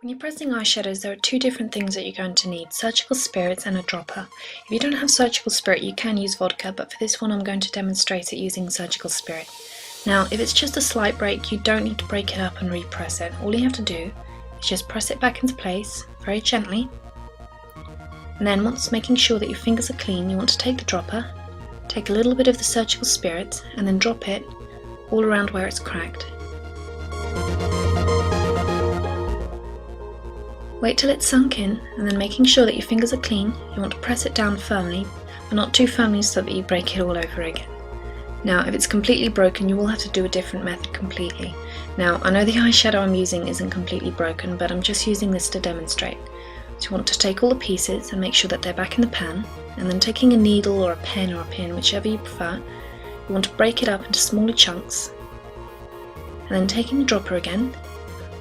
When you're pressing eyeshadows, there are two different things that you're going to need: surgical spirits and a dropper. If you don't have surgical spirit, you can use vodka, but for this one I'm going to demonstrate it using surgical spirit. Now, if it's just a slight break, you don't need to break it up and repress it. All you have to do is just press it back into place very gently, and then once making sure that your fingers are clean, you want to take the dropper, take a little bit of the surgical spirit, and then drop it all around where it's cracked. Wait till it's sunk in, and then making sure that your fingers are clean, you want to press it down firmly, but not too firmly so that you break it all over again. Now, if it's completely broken, you will have to do a different method completely. Now, I know the eyeshadow I'm using isn't completely broken, but I'm just using this to demonstrate. So you want to take all the pieces and make sure that they're back in the pan, and then taking a needle or a pen or a pin, whichever you prefer, you want to break it up into smaller chunks, and then taking the dropper again,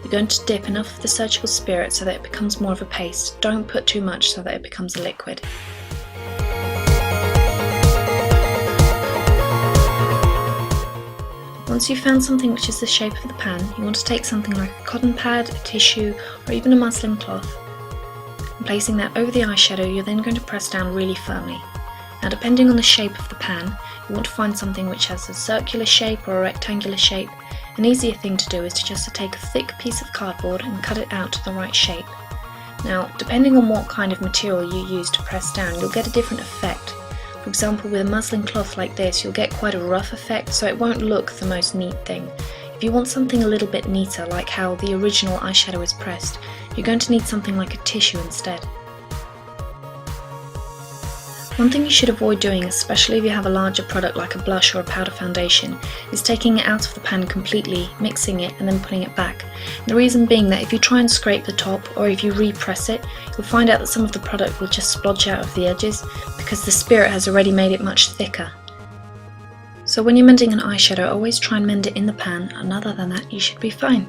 you're going to dip enough of the surgical spirit so that it becomes more of a paste. Don't put too much so that it becomes a liquid. Once you've found something which is the shape of the pan, you want to take something like a cotton pad, a tissue, or even a muslin cloth. And placing that over the eyeshadow, you're then going to press down really firmly. Now, depending on the shape of the pan, you want to find something which has a circular shape or a rectangular shape. An easier thing to do is just to take a thick piece of cardboard and cut it out to the right shape. Now, depending on what kind of material you use to press down, you'll get a different effect. For example, with a muslin cloth like this, you'll get quite a rough effect, so it won't look the most neat thing. If you want something a little bit neater, like how the original eyeshadow is pressed, you're going to need something like a tissue instead. One thing you should avoid doing, especially if you have a larger product like a blush or a powder foundation, is taking it out of the pan completely, mixing it and then putting it back. And the reason being that if you try and scrape the top, or if you repress it, you'll find out that some of the product will just splodge out of the edges because the spirit has already made it much thicker. So when you're mending an eyeshadow, always try and mend it in the pan, and other than that you should be fine.